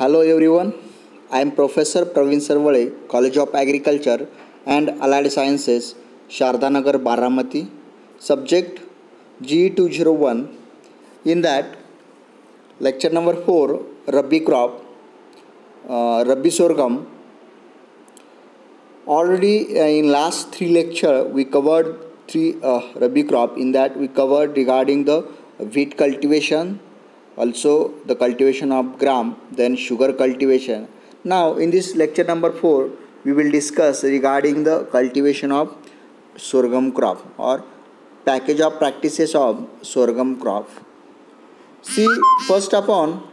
Hello everyone, I am Professor Praveen Sarvale, College of Agriculture and Allied Sciences, Shardanagar, Baramati. Subject GE201. In that, lecture number 4, Rabi crop, Rabi sorghum. Already in last 3 lecture we covered 3 Rabi crop. In that we covered regarding the wheat cultivation, also the cultivation of gram, then sugar cultivation. Now in this lecture number 4 we will discuss regarding the cultivation of sorghum crop or package of practices of sorghum crop. See, first upon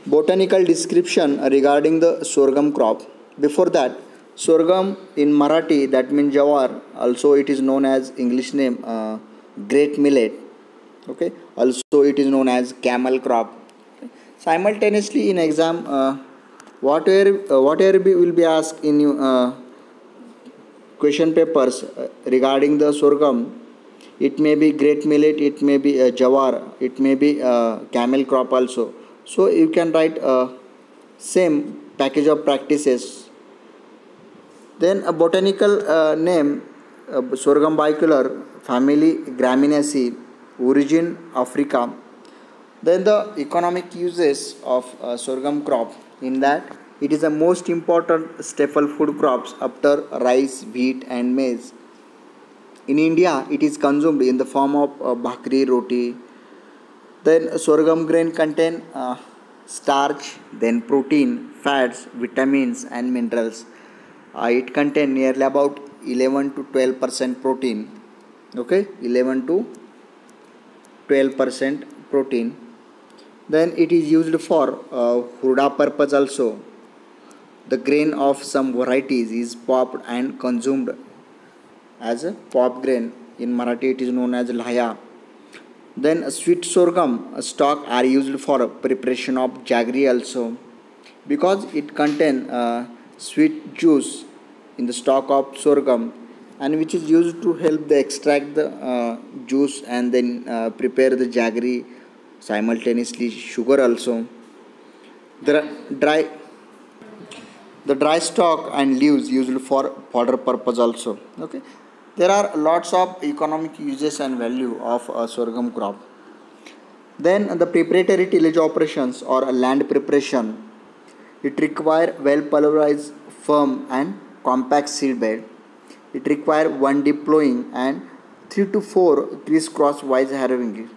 botanical description regarding the sorghum crop. Before that, sorghum in Marathi, that means jawar, also it is known as English name great millet. Okay, also it is known as camel crop. Okay. Simultaneously in exam, whatever will be asked in question papers regarding the sorghum, it may be great millet, it may be jawar, it may be camel crop also. So you can write same package of practices. Then a botanical name, sorghum bicolor, family Graminaceae, origin Africa. Then the economic uses of sorghum crop, in that it is the most important staple food crops after rice, wheat and maize. In India, it is consumed in the form of bhakri, roti. Then sorghum grain contain starch, then protein, fats, vitamins and minerals. It contain nearly about 11 to 12% protein. Okay, 11 to 12% protein. Then it is used for hurda purpose also. The grain of some varieties is popped and consumed as a pop grain. In Marathi it is known as lhaya. Then sweet sorghum stock are used for preparation of jaggery also, because it contain sweet juice in the stock of sorghum, and which is used to help the extract the juice and then prepare the jaggery, simultaneously sugar also. The dry the dry stalk and leaves used for fodder purpose also. Okay, there are lots of economic uses and value of sorghum crop. Then the preparatory tillage operations or land preparation, it require well pulverized, firm and compact seed bed. It require one deep plowing and 3 to 4 crisscross wise harrowing.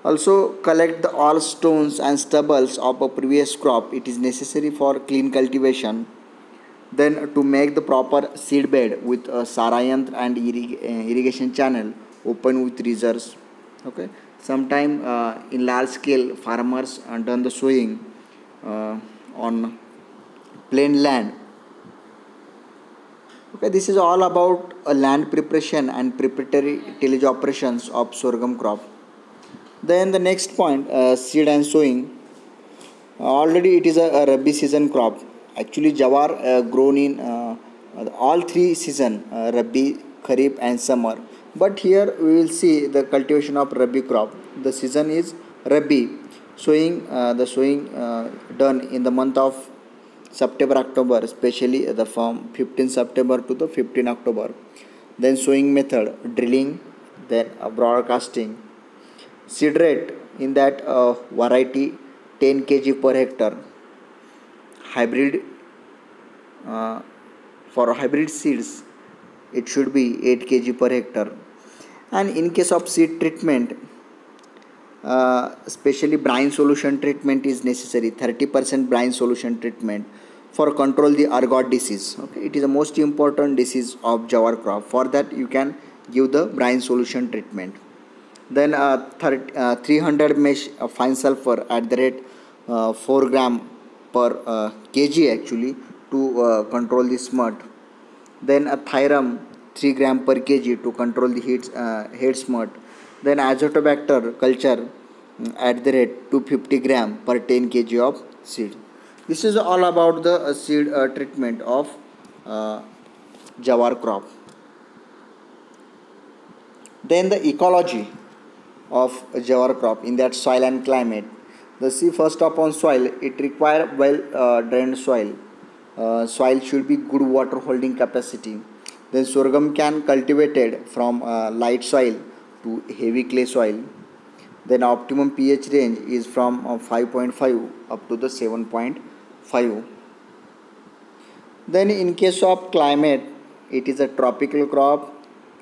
Also collect the all stones and stubbles of a previous crop. It is necessary for clean cultivation. Then to make the proper seed bed with a sarayantra and irrigation channel open with reserves. Okay, sometime in large scale farmers done the sowing on plain land. Okay, this is all about land preparation and preparatory tillage operations of sorghum crop. Then the next point, seed and sowing. Already it is a rabi season crop. Actually jawar grown in all 3 season, rabi, kharif and summer. But here we will see the cultivation of rabi crop. The season is rabi. Sowing done in the month of September, October, especially from 15 September to the 15 October. Then sowing method, drilling, then broadcasting. Seed rate, in that variety 10 kg per hectare. Hybrid, for hybrid seeds it should be 8 kg per hectare. And in case of seed treatment, especially brine solution treatment is necessary. 30% brine solution treatment for control the ergot disease. Okay, it is the most important disease of jawar crop. For that you can give the brine solution treatment. Then 300 mesh fine sulfur at the rate 4 gram per kg actually, to control the smut. Then a thyrum 3 gram per kg to control the head smut. Then azotobacter culture at the rate 250 gram per 10 kg of seed. This is all about the seed treatment of jawar crop. Then the ecology of jawar crop, in that soil and climate. The see first upon soil, it require well drained soil. Soil should be good water holding capacity. Then sorghum can cultivated from light soil to heavy clay soil. Then optimum pH range is from 5.5 up to the 7.5. Then in case of climate, it is a tropical crop,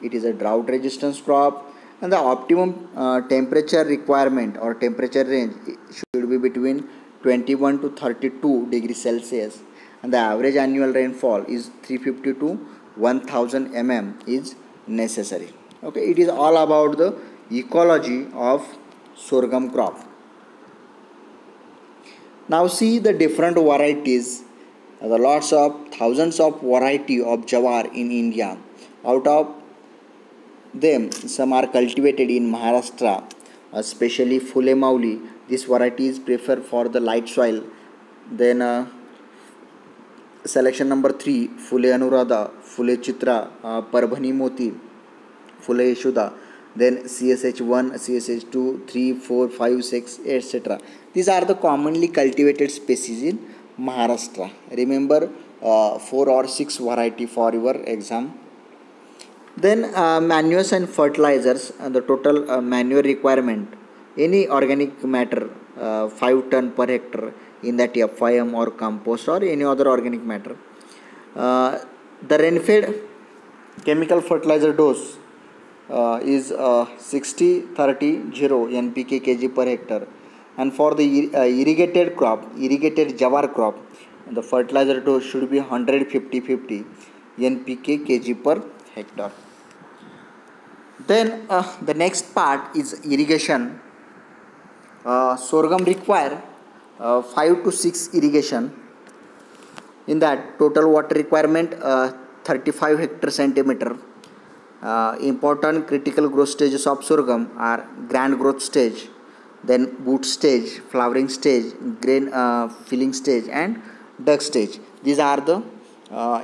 it is a drought resistance crop, and the optimum temperature requirement or temperature range should be between 21 to 32 degrees Celsius, and the average annual rainfall is 350 to 1000 mm is necessary. Okay, it is all about the ecology of sorghum crop. Now see the different varieties. There are lots of thousands of variety of jawar in India. Out of them, some are cultivated in Maharashtra, especially Phule Mauli. This variety is preferred for the light soil. Then selection number 3, Phule Anuradha, Phule Chitra, Parbhani Moti, Phule Yeshoda. Then CSH1, CSH2, 3, 4, 5, 6, etc. These are the commonly cultivated species in Maharashtra. Remember 4 or 6 variety for your exam. Then manures and fertilizers, the total manure requirement, any organic matter 5 ton per hectare in that FIM or compost or any other organic matter. The rain-fed chemical fertilizer dose is 60-30-0 NPK kg per hectare, and for the irrigated jawar crop, the fertilizer dose should be 150-50 NPK kg per hectare. Then the next part is irrigation. Sorghum require 5 to 6 irrigation. In that, total water requirement 35 hectare centimeter. Important critical growth stages of sorghum are grand growth stage, then boot stage, flowering stage, grain filling stage, and duck stage. These are the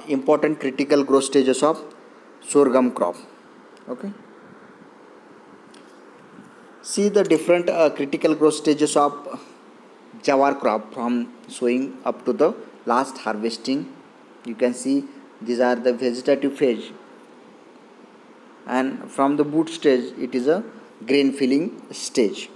important critical growth stages of sorghum crop. Okay. See the different critical growth stages of jawar crop from sowing up to the last harvesting. You can see these are the vegetative phase, and from the boot stage it is a grain filling stage.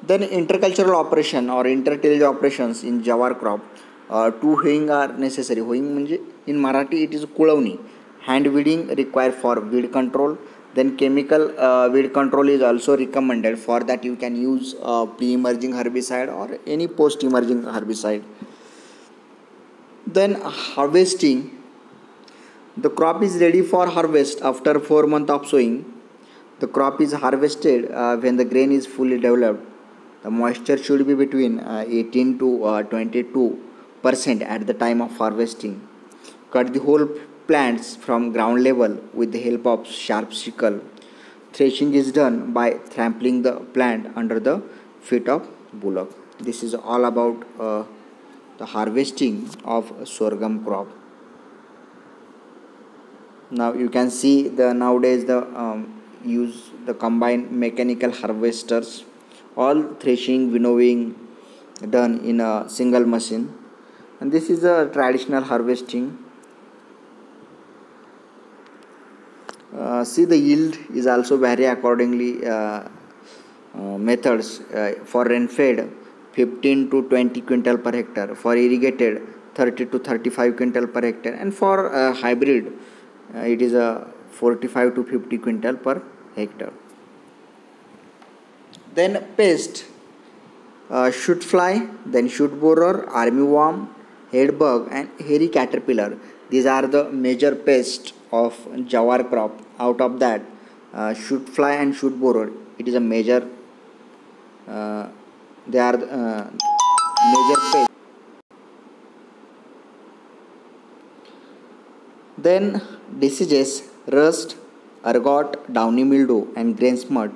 Then intercultural operation or intertillage operations in jawar crop. 2 hoeing are necessary. Hoeing म्हणजे in Marathi it is kulavni. Hand weeding required for weed control. Then chemical weed control is also recommended. For that you can use pre-emerging herbicide or any post-emerging herbicide. Then harvesting. The crop is ready for harvest after 4 months of sowing. The crop is harvested when the grain is fully developed. The moisture should be between 18 to 22% at the time of harvesting. Cut the whole plants from ground level with the help of sharp sickle. Threshing is done by trampling the plant under the feet of bullock. This is all about the harvesting of sorghum crop. Now you can see the nowadays the use the combined mechanical harvesters. All threshing, winnowing done in a single machine, and this is a traditional harvesting. See the yield is also vary accordingly. Methods for rain-fed 15 to 20 quintal per hectare, for irrigated 30 to 35 quintal per hectare, and for hybrid it is a 45 to 50 quintal per hectare. Then pest, shoot fly, then shoot borer, armyworm, head bug, and hairy caterpillar. These are the major pests of jawar crop. Out of that, shoot fly and shoot borer, it is a major. They are major pests. Then diseases: rust, ergot, downy mildew, and grain smut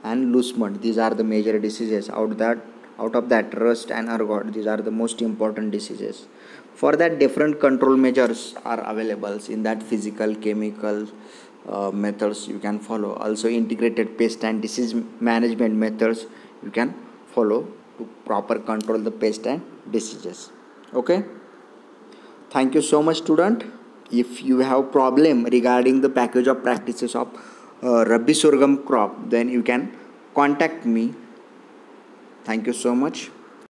and loose mud. These are the major diseases. Out of that, rust and ergot, these are the most important diseases. For that, different control measures are available in that: physical, chemical, methods you can follow. Also integrated pest and disease management methods you can follow to proper control the pest and diseases. Okay, thank you so much student. If you have problem regarding the package of practices of Rabi sorghum crop, then you can contact me. Thank you so much.